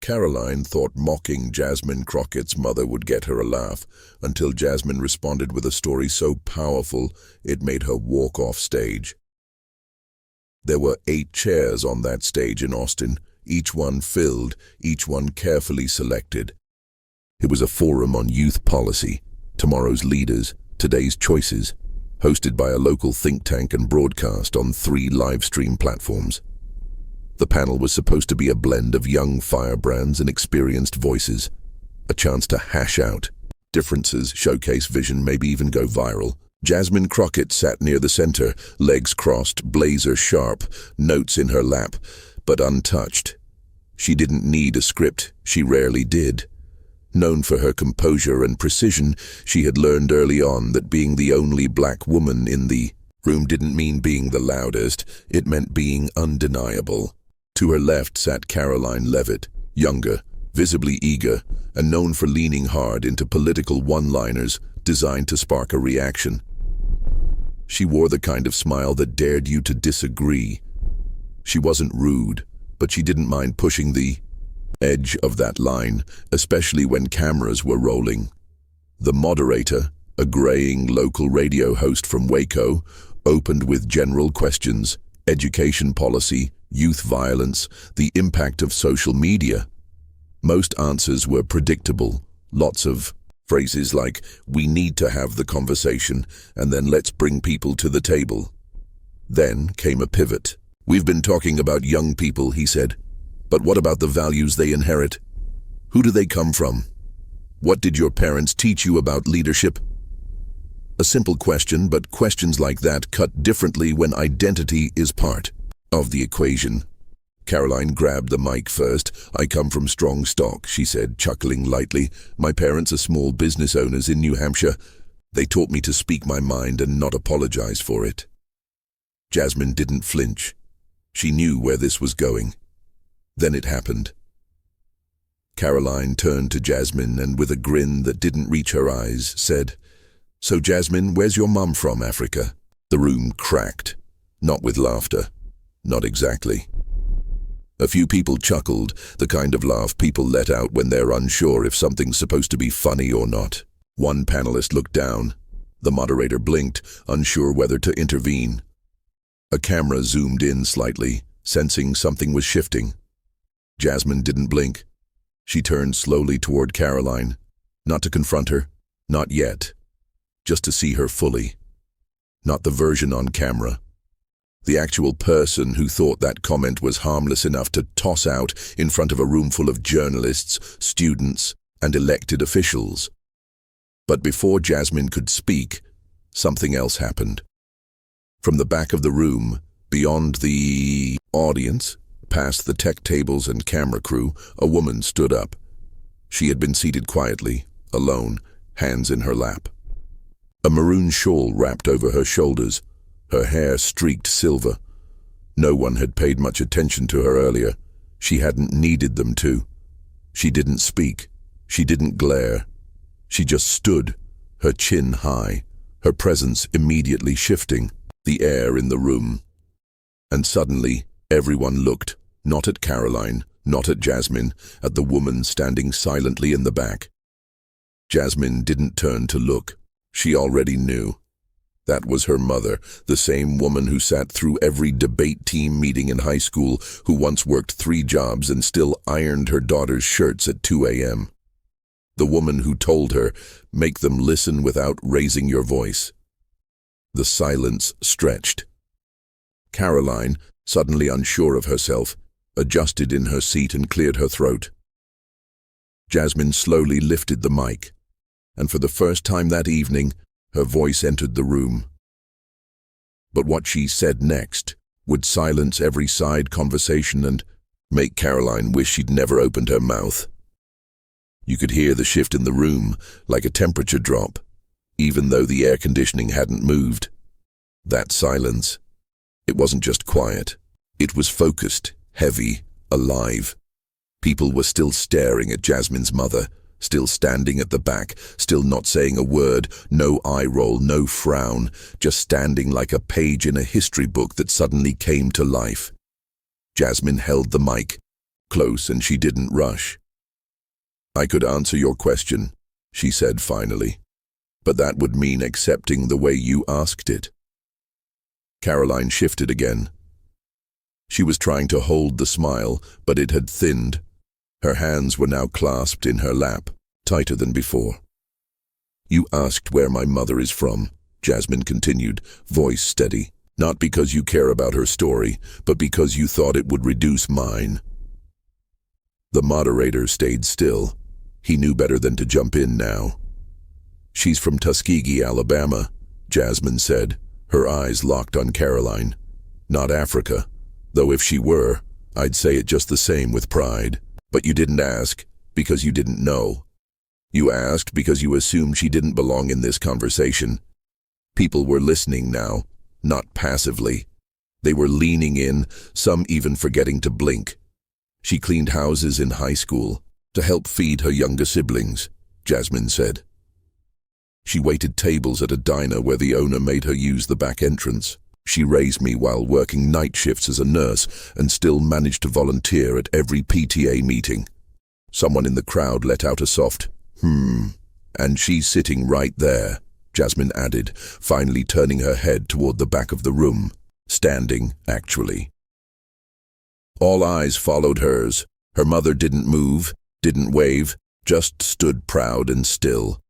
Karoline thought mocking Jasmine Crockett's mother would get her a laugh, until Jasmine responded with a story so powerful it made her walk off stage. There were 8 chairs on that stage in Austin, each one filled, each one carefully selected. It was a forum on youth policy, tomorrow's leaders, today's choices, hosted by a local think tank and broadcast on 3 live stream platforms. The panel was supposed to be a blend of young firebrands and experienced voices, a chance to hash out differences, showcase vision, maybe even go viral. Jasmine Crockett sat near the center, legs crossed, blazer sharp, notes in her lap, but untouched. She didn't need a script, she rarely did. Known for her composure and precision, she had learned early on that being the only black woman in the room didn't mean being the loudest, it meant being undeniable. To her left sat Karoline Leavitt, younger, visibly eager, and known for leaning hard into political one-liners designed to spark a reaction. She wore the kind of smile that dared you to disagree. She wasn't rude, but she didn't mind pushing the edge of that line, especially when cameras were rolling. The moderator, a graying local radio host from Waco, opened with general questions: education policy, youth violence, the impact of social media. Most answers were predictable, lots of phrases like, "We need to have the conversation," and then "let's bring people to the table." Then came a pivot. "We've been talking about young people," he said, "but what about the values they inherit? Who do they come from? What did your parents teach you about leadership?" A simple question, but questions like that cut differently when identity is part of the equation. Karoline grabbed the mic first. "I come from strong stock," she said, chuckling lightly. "My parents are small business owners in New Hampshire. They taught me to speak my mind and not apologize for it." Jasmine didn't flinch. She knew where this was going. Then it happened. Karoline turned to Jasmine and, with a grin that didn't reach her eyes, said, "So Jasmine, where's your mum from, Africa?" The room cracked. Not with laughter. Not exactly. A few people chuckled, the kind of laugh people let out when they're unsure if something's supposed to be funny or not. One panelist looked down. The moderator blinked, unsure whether to intervene. A camera zoomed in slightly, sensing something was shifting. Jasmine didn't blink. She turned slowly toward Karoline, not to confront her, not yet, just to see her fully. Not the version on camera. The actual person who thought that comment was harmless enough to toss out in front of a room full of journalists, students, and elected officials. But before Jasmine could speak, something else happened. From the back of the room, beyond the audience, past the tech tables and camera crew, a woman stood up. She had been seated quietly, alone, hands in her lap. A maroon shawl wrapped over her shoulders, her hair streaked silver. No one had paid much attention to her earlier. She hadn't needed them to. She didn't speak. She didn't glare. She just stood, her chin high, her presence immediately shifting the air in the room. And suddenly, everyone looked, not at Karoline, not at Jasmine, at the woman standing silently in the back. Jasmine didn't turn to look. She already knew. That was her mother, the same woman who sat through every debate team meeting in high school, who once worked 3 jobs and still ironed her daughter's shirts at 2 a.m. The woman who told her, "Make them listen without raising your voice." The silence stretched. Karoline, suddenly unsure of herself, adjusted in her seat and cleared her throat. Jasmine slowly lifted the mic, and for the first time that evening, her voice entered the room. But what she said next would silence every side conversation and make Karoline wish she'd never opened her mouth. You could hear the shift in the room, like a temperature drop, even though the air conditioning hadn't moved. That silence, it wasn't just quiet. It was focused, heavy, alive. People were still staring at Jasmine's mother, still standing at the back, still not saying a word, no eye roll, no frown, just standing like a page in a history book that suddenly came to life. Jasmine held the mic, close, and she didn't rush. "I could answer your question," she said finally, "but that would mean accepting the way you asked it." Karoline shifted again. She was trying to hold the smile, but it had thinned. Her hands were now clasped in her lap, tighter than before. "You asked where my mother is from," Jasmine continued, voice steady. "Not because you care about her story, but because you thought it would reduce mine." The moderator stayed still. He knew better than to jump in now. "She's from Tuskegee, Alabama," Jasmine said, her eyes locked on Karoline. "Not Africa, though if she were, I'd say it just the same with pride. But you didn't ask because you didn't know. You asked because you assumed she didn't belong in this conversation." People were listening now, not passively. They were leaning in, some even forgetting to blink. "She cleaned houses in high school to help feed her younger siblings," Jasmine said. "She waited tables at a diner where the owner made her use the back entrance. She raised me while working night shifts as a nurse and still managed to volunteer at every PTA meeting." Someone in the crowd let out a soft, "And she's sitting right there," Jasmine added, finally turning her head toward the back of the room. Standing, actually. All eyes followed hers. Her mother didn't move, didn't wave, just stood proud and still.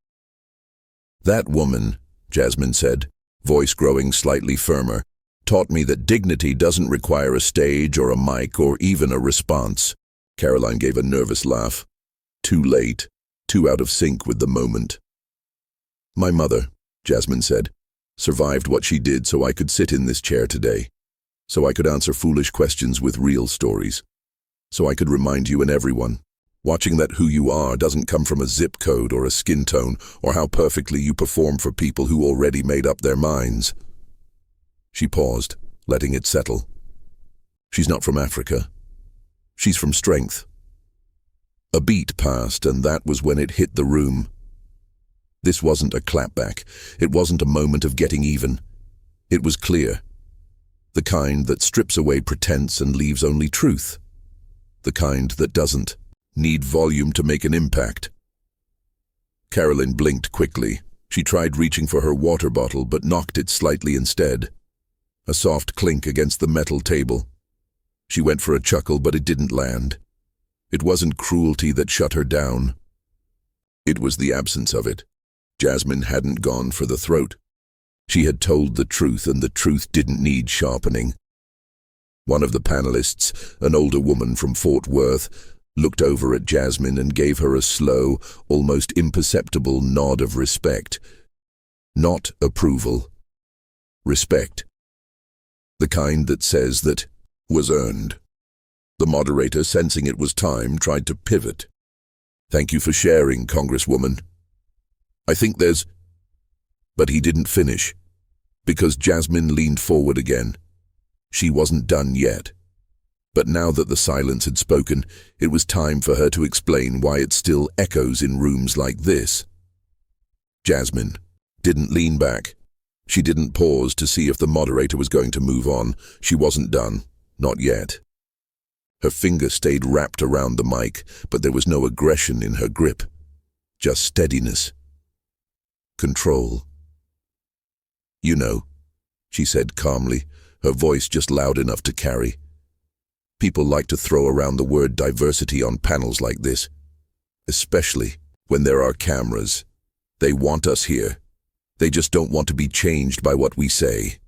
"That woman," Jasmine said, voice growing slightly firmer, "taught me that dignity doesn't require a stage or a mic or even a response." Karoline gave a nervous laugh. Too late, too out of sync with the moment. "My mother," Jasmine said, "survived what she did so I could sit in this chair today, so I could answer foolish questions with real stories, so I could remind you and everyone, watching that who you are doesn't come from a zip code or a skin tone or how perfectly you perform for people who already made up their minds." She paused, letting it settle. "She's not from Africa. She's from strength." A beat passed, and that was when it hit the room. This wasn't a clapback. It wasn't a moment of getting even. It was clear. The kind that strips away pretense and leaves only truth. The kind that doesn't need volume to make an impact. Karoline blinked quickly. She tried reaching for her water bottle, but knocked it slightly instead. A soft clink against the metal table. She went for a chuckle, but it didn't land. It wasn't cruelty that shut her down. It was the absence of it. Jasmine hadn't gone for the throat. She had told the truth, and the truth didn't need sharpening. One of the panelists, an older woman from Fort Worth, looked over at Jasmine and gave her a slow, almost imperceptible nod of respect. Not approval. Respect. The kind that says that was earned. The moderator, sensing it was time, tried to pivot. "Thank you for sharing, Congresswoman. I think there's—" But he didn't finish, because Jasmine leaned forward again. She wasn't done yet. But now that the silence had spoken, it was time for her to explain why it still echoes in rooms like this. Jasmine didn't lean back. She didn't pause to see if the moderator was going to move on. She wasn't done. Not yet. Her finger stayed wrapped around the mic, but there was no aggression in her grip. Just steadiness. Control. "You know," she said calmly, her voice just loud enough to carry. "People like to throw around the word diversity on panels like this, especially when there are cameras. They want us here. They just don't want to be changed by what we say."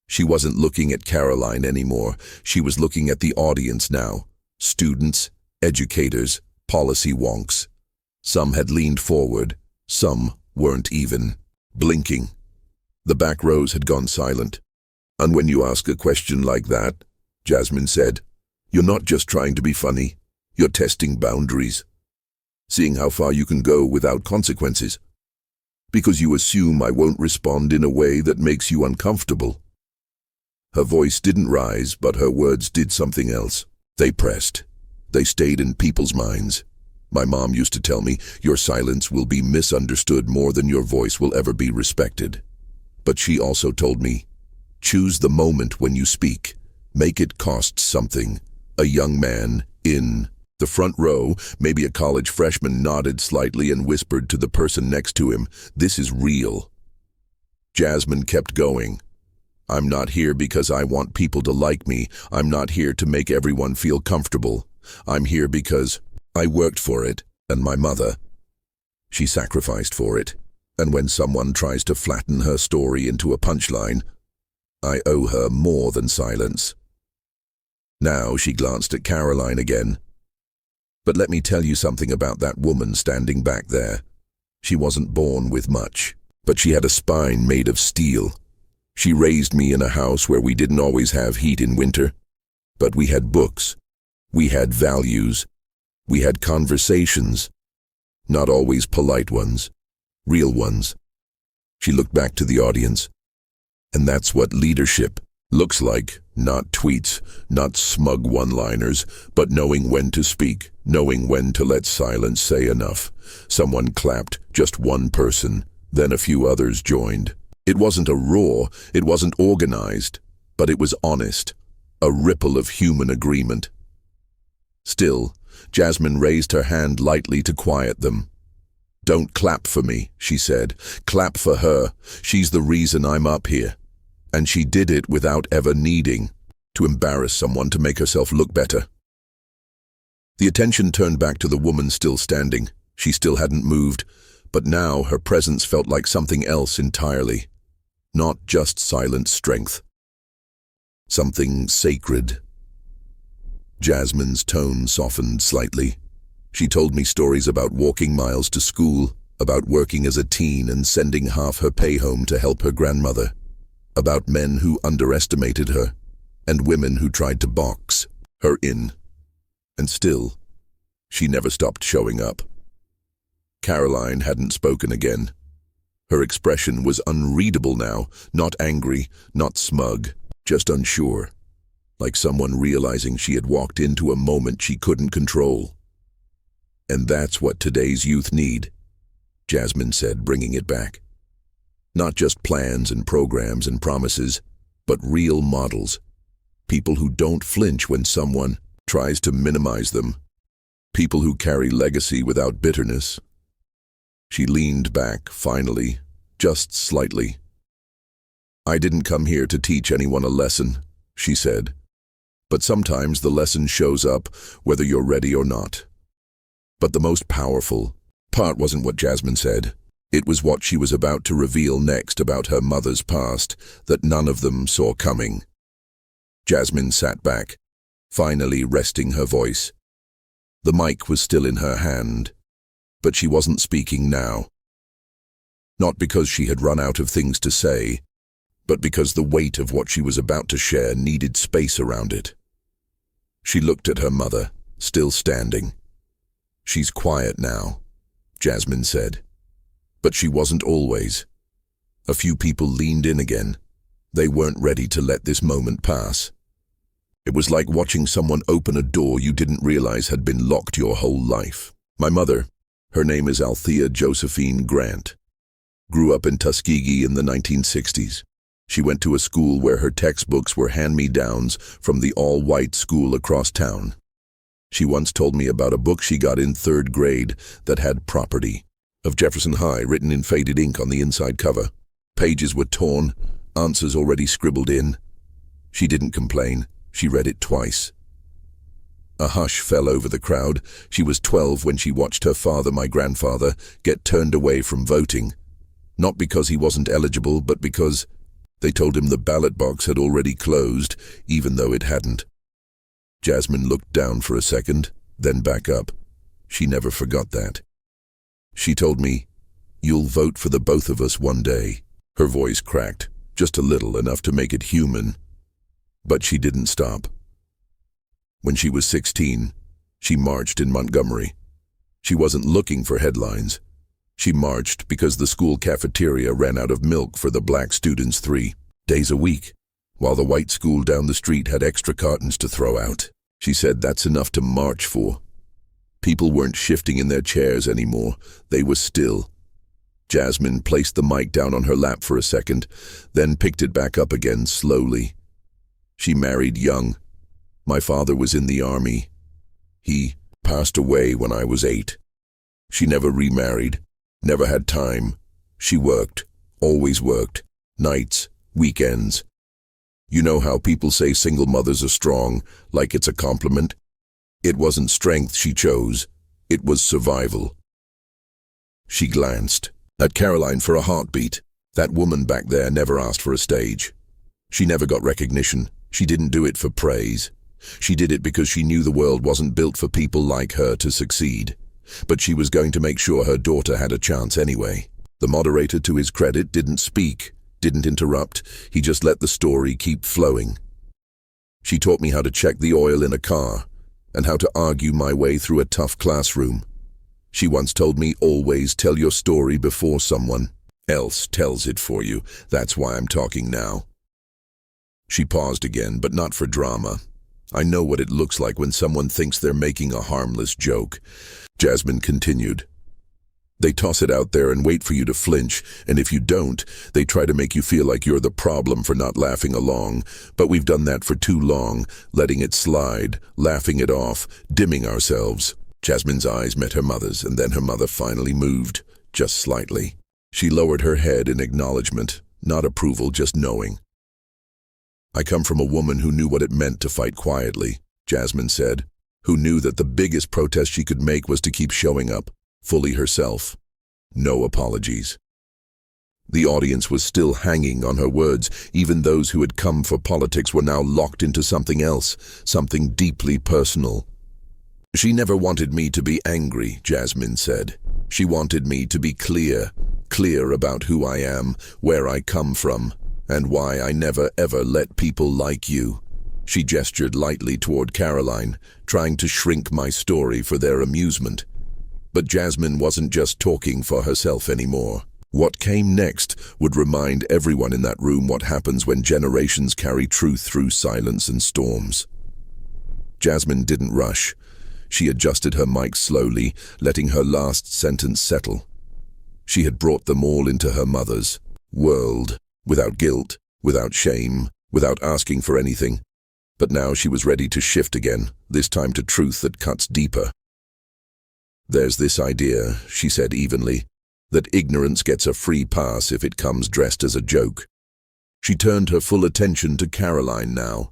She wasn't looking at Karoline anymore. She was looking at the audience now. Students, educators, policy wonks. Some had leaned forward. Some weren't even blinking. The back rows had gone silent. "And when you ask a question like that," Jasmine said, "you're not just trying to be funny. You're testing boundaries. Seeing how far you can go without consequences. Because you assume I won't respond in a way that makes you uncomfortable." Her voice didn't rise, but her words did something else. They pressed. They stayed in people's minds. My mom used to tell me, your silence will be misunderstood more than your voice will ever be respected. But she also told me, choose the moment when you speak. Make it cost something. A young man, In the front row, maybe a college freshman nodded slightly and whispered to the person next to him, "This is real." Jasmine kept going. "I'm not here because I want people to like me. I'm not here to make everyone feel comfortable. I'm here because I worked for it, and my mother. She sacrificed for it. And when someone tries to flatten her story into a punchline, I owe her more than silence." Now she glanced at Karoline again. "But let me tell you something about that woman standing back there. She wasn't born with much, but she had a spine made of steel. She raised me in a house where we didn't always have heat in winter, but we had books, we had values, we had conversations, not always polite ones, real ones." She looked back to the audience. "And that's what leadership looks like, not tweets, not smug one-liners, but knowing when to speak, knowing when to let silence say enough." Someone clapped, just one person, then a few others joined. It wasn't a roar, it wasn't organized, but it was honest, a ripple of human agreement. Still, Jasmine raised her hand lightly to quiet them. "Don't clap for me," she said. "Clap for her. She's the reason I'm up here." And she did it without ever needing to embarrass someone to make herself look better. The attention turned back to the woman still standing. She still hadn't moved, but now her presence felt like something else entirely. Not just silent strength. Something sacred. Jasmine's tone softened slightly. She told me stories about walking miles to school, about working as a teen and sending half her pay home to help her grandmother, about men who underestimated her, and women who tried to box her in. And still, she never stopped showing up. Karoline hadn't spoken again. Her expression was unreadable now, not angry, not smug, just unsure, like someone realizing she had walked into a moment she couldn't control. "And that's what today's youth need," Jasmine said, bringing it back. "Not just plans and programs and promises, but real models. People who don't flinch when someone tries to minimize them. People who carry legacy without bitterness." She leaned back, finally, just slightly. "I didn't come here to teach anyone a lesson," she said. "But sometimes the lesson shows up, whether you're ready or not." But the most powerful part wasn't what Jasmine said. It was what she was about to reveal next about her mother's past that none of them saw coming. Jasmine sat back, finally resting her voice. The mic was still in her hand, but she wasn't speaking now. Not because she had run out of things to say, but because the weight of what she was about to share needed space around it. She looked at her mother, still standing. "She's quiet now," Jasmine said. But she wasn't always. A few people leaned in again. They weren't ready to let this moment pass. It was like watching someone open a door you didn't realize had been locked your whole life. My mother, her name is Althea Josephine Grant, grew up in Tuskegee in the 1960s. She went to a school where her textbooks were hand-me-downs from the all-white school across town. She once told me about a book she got in 3rd grade that had property of Jefferson High written in faded ink on the inside cover. Pages were torn, answers already scribbled in. She didn't complain. She read it twice. A hush fell over the crowd. She was 12 when she watched her father, my grandfather, get turned away from voting. Not because he wasn't eligible, but because they told him the ballot box had already closed, even though it hadn't. Jasmine looked down for a second, then back up. She never forgot that. She told me, "You'll vote for the both of us one day." Her voice cracked, just a little, enough to make it human. But she didn't stop. When she was 16, she marched in Montgomery. She wasn't looking for headlines. She marched because the school cafeteria ran out of milk for the black students 3 days a week, while the white school down the street had extra cartons to throw out. She said that's enough to march for. People weren't shifting in their chairs anymore. They were still. Jasmine placed the mic down on her lap for a second, then picked it back up again slowly. She married young. My father was in the army. He passed away when I was 8. She never remarried, never had time. She worked, always worked, nights, weekends. You know how people say single mothers are strong, like it's a compliment? It wasn't strength she chose, it was survival. She glanced at Karoline for a heartbeat. That woman back there never asked for a stage. She never got recognition. She didn't do it for praise. She did it because she knew the world wasn't built for people like her to succeed. But she was going to make sure her daughter had a chance anyway. The moderator, to his credit, didn't speak, didn't interrupt. He just let the story keep flowing. She taught me how to check the oil in a car and how to argue my way through a tough classroom. She once told me, always tell your story before someone else tells it for you. That's why I'm talking now. She paused again, but not for drama. I know what it looks like when someone thinks they're making a harmless joke. Jasmine continued. They toss it out there and wait for you to flinch, and if you don't, they try to make you feel like you're the problem for not laughing along. But we've done that for too long, letting it slide, laughing it off, dimming ourselves. Jasmine's eyes met her mother's, and then her mother finally moved, just slightly. She lowered her head in acknowledgement, not approval, just knowing. I come from a woman who knew what it meant to fight quietly, Jasmine said, who knew that the biggest protest she could make was to keep showing up, fully herself. No apologies. The audience was still hanging on her words. Even those who had come for politics were now locked into something else, something deeply personal. She never wanted me to be angry, Jasmine said. She wanted me to be clear about who I am, where I come from, and why I never ever let people like you. She gestured lightly toward Karoline, trying to shrink my story for their amusement. But Jasmine wasn't just talking for herself anymore. What came next would remind everyone in that room what happens when generations carry truth through silence and storms. Jasmine didn't rush. She adjusted her mic slowly, letting her last sentence settle. She had brought them all into her mother's world, without guilt, without shame, without asking for anything. But now she was ready to shift again, this time to truth that cuts deeper. There's this idea, she said evenly, that ignorance gets a free pass if it comes dressed as a joke. She turned her full attention to Karoline now.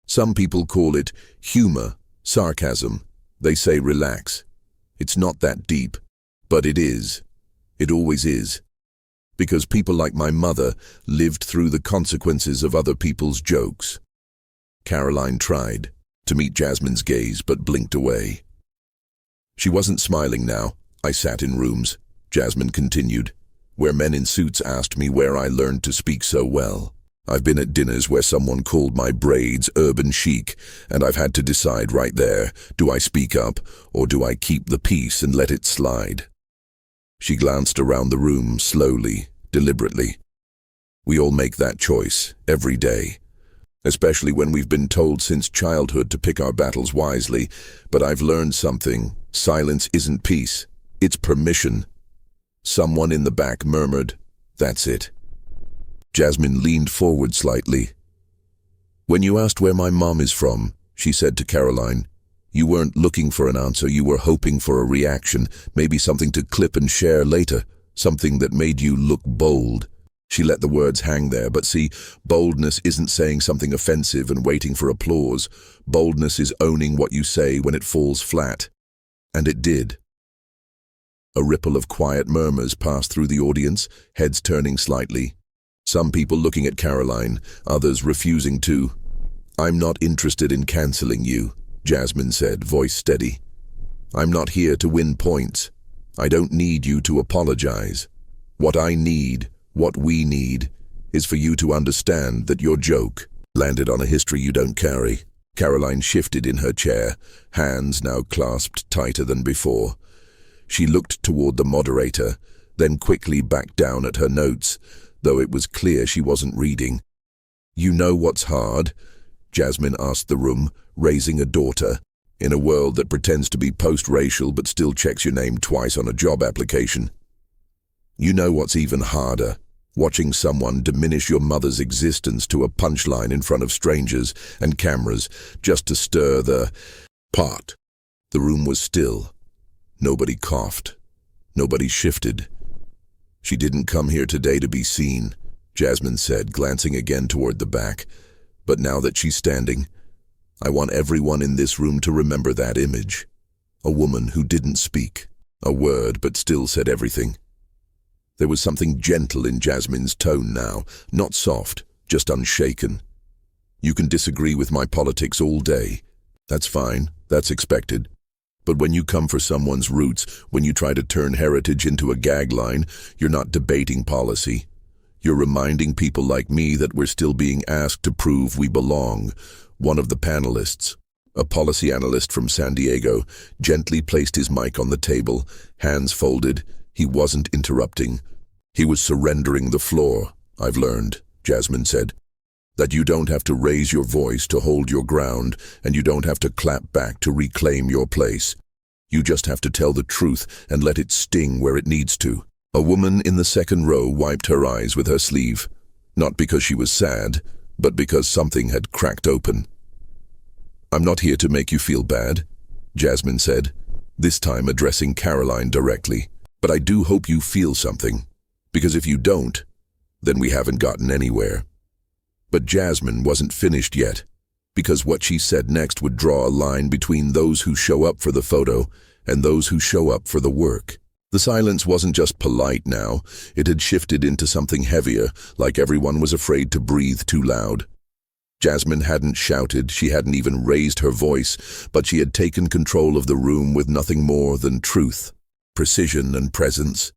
Some people call it humor, sarcasm. They say relax. It's not that deep, but it is. It always is. Because people like my mother lived through the consequences of other people's jokes. Karoline tried to meet Jasmine's gaze, but blinked away. She wasn't smiling now. I sat in rooms, Jasmine continued, where men in suits asked me where I learned to speak so well. I've been at dinners where someone called my braids urban chic, and I've had to decide right there, do I speak up, or do I keep the peace and let it slide? She glanced around the room slowly, deliberately. We all make that choice, every day. Especially when we've been told since childhood to pick our battles wisely. But I've learned something. Silence isn't peace. It's permission. Someone in the back murmured, "That's it." Jasmine leaned forward slightly. When you asked where my mom is from, she said to Karoline, you weren't looking for an answer, you were hoping for a reaction, maybe something to clip and share later, something that made you look bold. She let the words hang there, but see, boldness isn't saying something offensive and waiting for applause. Boldness is owning what you say when it falls flat. And it did. A ripple of quiet murmurs passed through the audience, heads turning slightly. Some people looking at Karoline, others refusing to. I'm not interested in canceling you, Jasmine said, voice steady. I'm not here to win points. I don't need you to apologize. What I need, what we need, is for you to understand that your joke landed on a history you don't carry. Karoline shifted in her chair, hands now clasped tighter than before. She looked toward the moderator, then quickly back down at her notes, though it was clear she wasn't reading. You know what's hard? Jasmine asked the room, raising a daughter, in a world that pretends to be post-racial but still checks your name twice on a job application. You know what's even harder? Watching someone diminish your mother's existence to a punchline in front of strangers and cameras just to stir the pot. The room was still. Nobody coughed. Nobody shifted. "She didn't come here today to be seen," Jasmine said, glancing again toward the back. "But now that she's standing, I want everyone in this room to remember that image. A woman who didn't speak a word but still said everything." There was something gentle in Jasmine's tone now, not soft, just unshaken. "You can disagree with my politics all day. That's fine, that's expected. But when you come for someone's roots, when you try to turn heritage into a gag line, you're not debating policy. You're reminding people like me that we're still being asked to prove we belong." One of the panelists, a policy analyst from San Diego, gently placed his mic on the table, hands folded. He wasn't interrupting. He was surrendering the floor. "I've learned," Jasmine said, "that you don't have to raise your voice to hold your ground, and you don't have to clap back to reclaim your place. You just have to tell the truth and let it sting where it needs to." A woman in the second row wiped her eyes with her sleeve, not because she was sad, but because something had cracked open. "I'm not here to make you feel bad," Jasmine said, this time addressing Karoline directly. "But I do hope you feel something, because if you don't, then we haven't gotten anywhere." But Jasmine wasn't finished yet, because what she said next would draw a line between those who show up for the photo and those who show up for the work. The silence wasn't just polite now, it had shifted into something heavier, like everyone was afraid to breathe too loud. Jasmine hadn't shouted, she hadn't even raised her voice, but she had taken control of the room with nothing more than truth, precision and presence.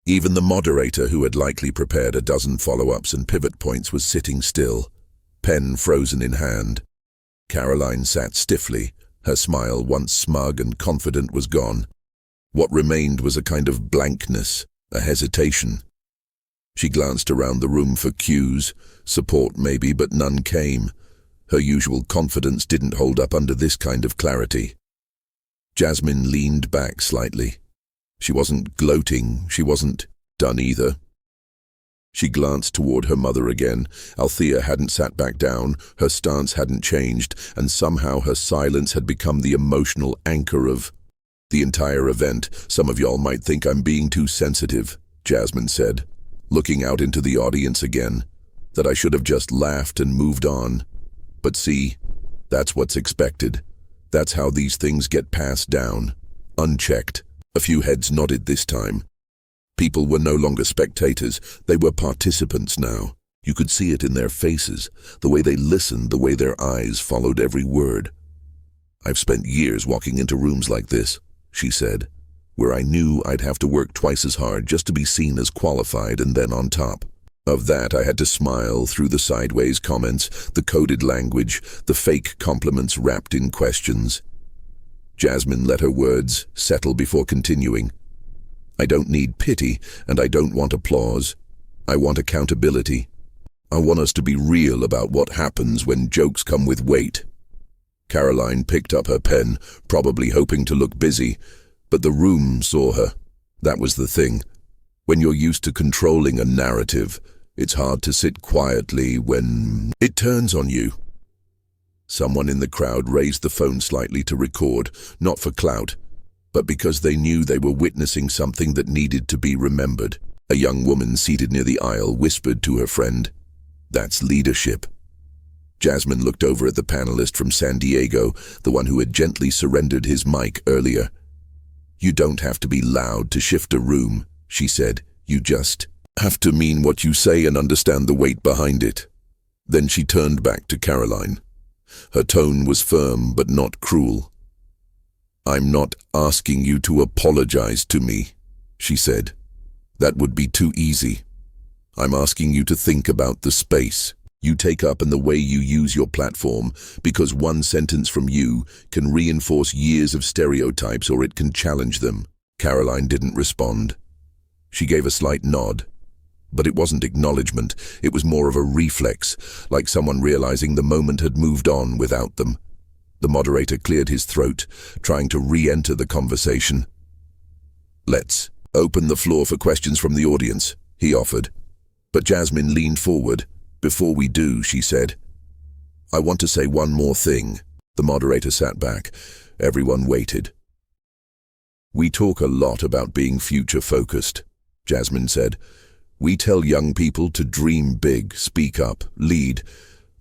Even the moderator, who had likely prepared a dozen follow-ups and pivot points, was sitting still, pen frozen in hand. Karoline sat stiffly, her smile, once smug and confident, was gone. What remained was a kind of blankness, a hesitation. She glanced around the room for cues, support maybe, but none came. Her usual confidence didn't hold up under this kind of clarity. Jasmine leaned back slightly. She wasn't gloating, she wasn't done either. She glanced toward her mother again. Althea hadn't sat back down, her stance hadn't changed, and somehow her silence had become the emotional anchor of the entire event. "Some of y'all might think I'm being too sensitive," Jasmine said, looking out into the audience again, "that I should have just laughed and moved on. But see, that's what's expected. That's how these things get passed down, unchecked." A few heads nodded this time. People were no longer spectators, they were participants now. You could see it in their faces, the way they listened, the way their eyes followed every word. "I've spent years walking into rooms like this," she said, "where I knew I'd have to work twice as hard just to be seen as qualified, and then on top of that I had to smile through the sideways comments, the coded language, the fake compliments wrapped in questions." Jasmine let her words settle before continuing. "I don't need pity, and I don't want applause. I want accountability. I want us to be real about what happens when jokes come with weight." Karoline picked up her pen, probably hoping to look busy, but the room saw her. That was the thing. When you're used to controlling a narrative, it's hard to sit quietly when it turns on you. Someone in the crowd raised the phone slightly to record, not for clout, but because they knew they were witnessing something that needed to be remembered. A young woman seated near the aisle whispered to her friend, "That's leadership." Jasmine looked over at the panelist from San Diego, the one who had gently surrendered his mic earlier. "You don't have to be loud to shift a room," she said. "You just have to mean what you say and understand the weight behind it." Then she turned back to Karoline. Her tone was firm but not cruel. "I'm not asking you to apologize to me," she said. "That would be too easy. I'm asking you to think about the space you take up and the way you use your platform, because one sentence from you can reinforce years of stereotypes or it can challenge them." Karoline didn't respond. She gave a slight nod, but it wasn't acknowledgement, it was more of a reflex, like someone realizing the moment had moved on without them. The moderator cleared his throat, trying to re-enter the conversation. "Let's open the floor for questions from the audience," he offered. But Jasmine leaned forward. "Before we do," she said, "I want to say one more thing." The moderator sat back. Everyone waited. "We talk a lot about being future-focused," Jasmine said. "We tell young people to dream big, speak up, lead.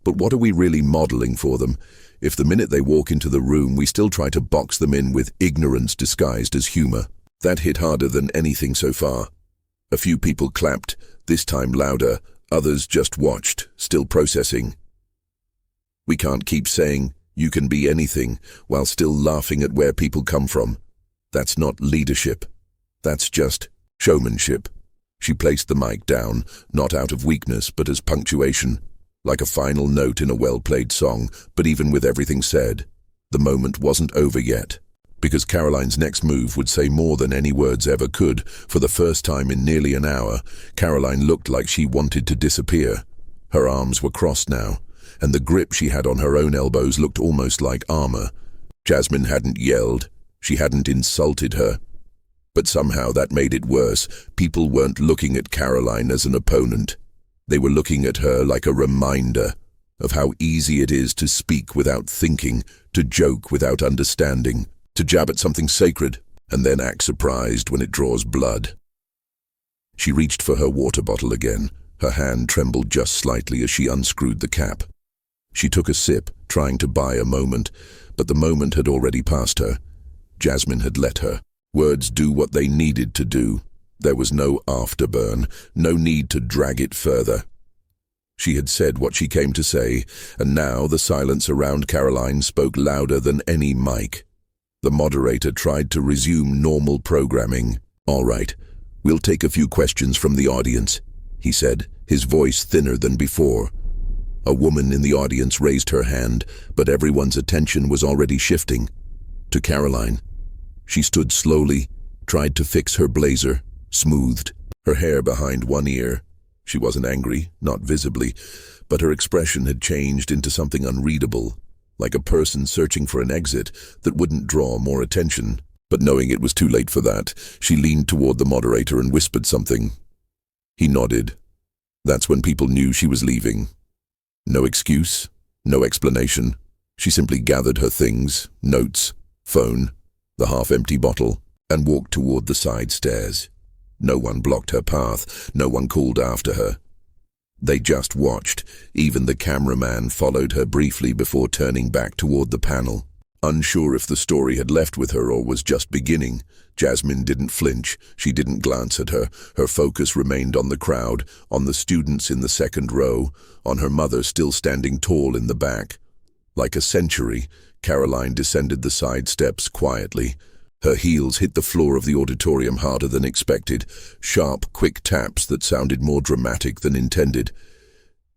But what are we really modeling for them if the minute they walk into the room we still try to box them in with ignorance disguised as humor?" That hit harder than anything so far. A few people clapped, this time louder. Others just watched, still processing. We can't keep saying, "You can be anything," while still laughing at where people come from. That's not leadership. That's just showmanship. She placed the mic down, not out of weakness, but as punctuation, like a final note in a well-played song. But even with everything said, the moment wasn't over yet, because Karoline's next move would say more than any words ever could. For the first time in nearly an hour, Karoline looked like she wanted to disappear. Her arms were crossed now, and the grip she had on her own elbows looked almost like armor. Jasmine hadn't yelled. She hadn't insulted her. But somehow that made it worse. People weren't looking at Karoline as an opponent. They were looking at her like a reminder of how easy it is to speak without thinking, to joke without understanding, to jab at something sacred, and then act surprised when it draws blood. She reached for her water bottle again. Her hand trembled just slightly as she unscrewed the cap. She took a sip, trying to buy a moment, but the moment had already passed her. Jasmine had let her words do what they needed to do. There was no afterburn, no need to drag it further. She had said what she came to say, and now the silence around Karoline spoke louder than any mic. The moderator tried to resume normal programming. "All right, we'll take a few questions from the audience," he said, his voice thinner than before. A woman in the audience raised her hand, but everyone's attention was already shifting to Karoline. She stood slowly, tried to fix her blazer, smoothed her hair behind one ear. She wasn't angry, not visibly, but her expression had changed into something unreadable, like a person searching for an exit that wouldn't draw more attention. But knowing it was too late for that, she leaned toward the moderator and whispered something. He nodded. That's when people knew she was leaving. No excuse, no explanation. She simply gathered her things, notes, phone, the half-empty bottle, and walked toward the side stairs. No one blocked her path, no one called after her. They just watched. Even the cameraman followed her briefly before turning back toward the panel. Unsure if the story had left with her or was just beginning, Jasmine didn't flinch. She didn't glance at her. Her focus remained on the crowd, on the students in the second row, on her mother still standing tall in the back. Like a century, Karoline descended the side steps quietly. Her heels hit the floor of the auditorium harder than expected, sharp, quick taps that sounded more dramatic than intended.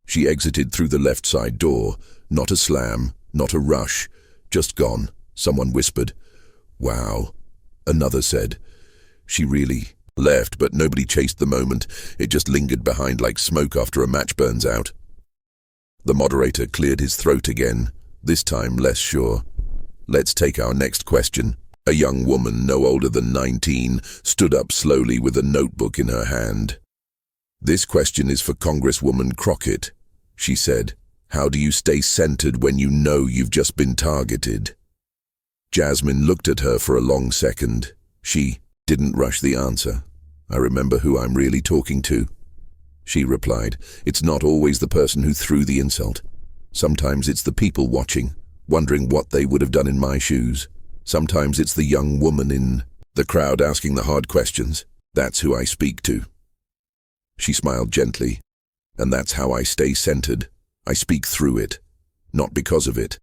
She exited through the left side door. Not a slam, not a rush. Just gone, someone whispered. Wow, another said. She really left, but nobody chased the moment. It just lingered behind like smoke after a match burns out. The moderator cleared his throat again, this time less sure. Let's take our next question. A young woman, no older than 19, stood up slowly with a notebook in her hand. This question is for Congresswoman Crockett, she said. How do you stay centered when you know you've just been targeted? Jasmine looked at her for a long second. She didn't rush the answer. I remember who I'm really talking to, she replied. It's not always the person who threw the insult. Sometimes it's the people watching, wondering what they would have done in my shoes. Sometimes it's the young woman in the crowd asking the hard questions. That's who I speak to. She smiled gently. And that's how I stay centered. I speak through it, not because of it.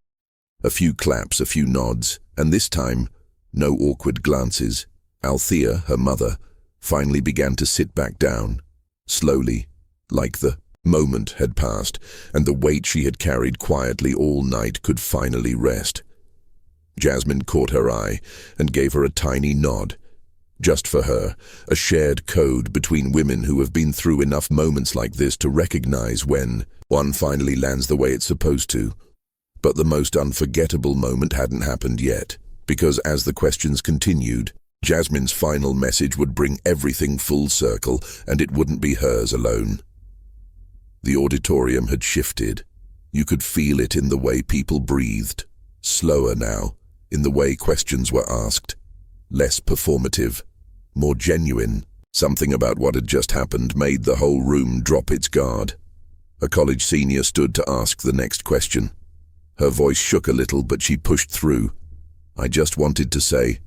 A few claps, a few nods, and this time, no awkward glances. Althea, her mother, finally began to sit back down, slowly, like the moment had passed, and the weight she had carried quietly all night could finally rest. Jasmine caught her eye and gave her a tiny nod. Just for her, a shared code between women who have been through enough moments like this to recognize when one finally lands the way it's supposed to. But the most unforgettable moment hadn't happened yet, because as the questions continued, Jasmine's final message would bring everything full circle, and it wouldn't be hers alone. The auditorium had shifted. You could feel it in the way people breathed. Slower now, in the way questions were asked. less performative, more genuine. Something about what had just happened made the whole room drop its guard. A college senior stood to ask the next question. Her voice shook a little, but she pushed through. I just wanted to say,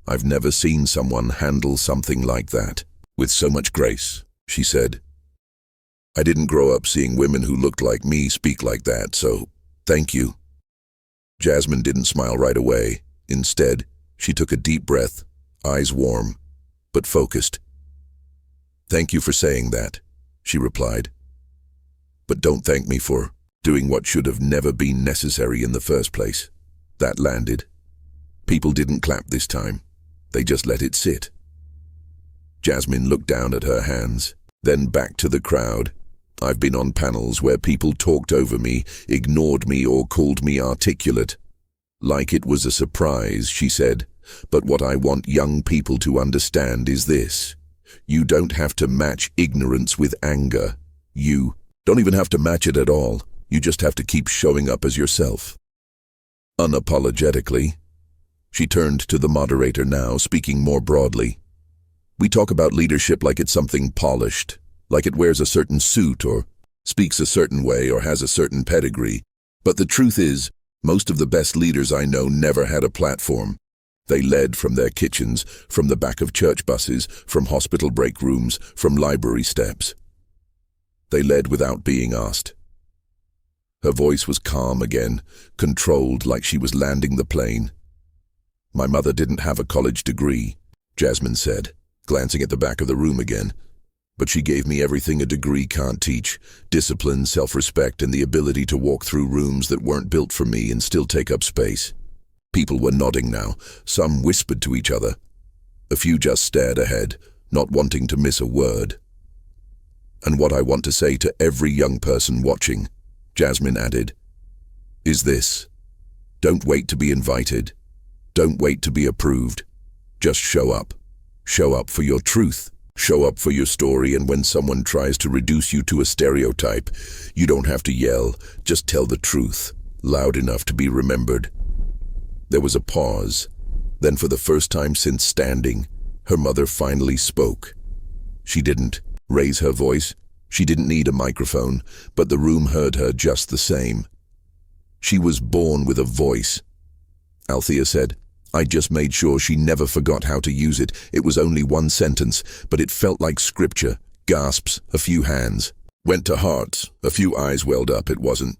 I've never seen someone handle something like that with so much grace, she said. I didn't grow up seeing women who looked like me speak like that, so thank you. Jasmine didn't smile right away. Instead, she took a deep breath, eyes warm, but focused. Thank you for saying that, she replied. But don't thank me for doing what should have never been necessary in the first place. That landed. People didn't clap this time. They just let it sit. Jasmine looked down at her hands, then back to the crowd. I've been on panels where people talked over me, ignored me, or called me articulate. Like it was a surprise, she said. But what I want young people to understand is this. You don't have to match ignorance with anger. You don't even have to match it at all. You just have to keep showing up as yourself. Unapologetically. She turned to the moderator now, speaking more broadly. We talk about leadership like it's something polished, like it wears a certain suit or speaks a certain way or has a certain pedigree. But the truth is, most of the best leaders I know never had a platform. They led from their kitchens, from the back of church buses, from hospital break rooms, from library steps. They led without being asked. Her voice was calm again, controlled like she was landing the plane. My mother didn't have a college degree, Jasmine said, glancing at the back of the room again. But she gave me everything a degree can't teach: discipline, self-respect, and the ability to walk through rooms that weren't built for me and still take up space. People were nodding now. Some whispered to each other. A few just stared ahead, not wanting to miss a word. And what I want to say to every young person watching, Jasmine added, is this. Don't wait to be invited. Don't wait to be approved. Just show up. Show up for your truth. Show up for your story, and when someone tries to reduce you to a stereotype, you don't have to yell. Just tell the truth, loud enough to be remembered. There was a pause. Then, for the first time since standing, her mother finally spoke. She didn't raise her voice. She didn't need a microphone, but the room heard her just the same. She was born with a voice. Althea said, I just made sure she never forgot how to use it. It was only one sentence, but it felt like scripture. Gasps, a few hands. Went to hearts, a few eyes welled up. It wasn't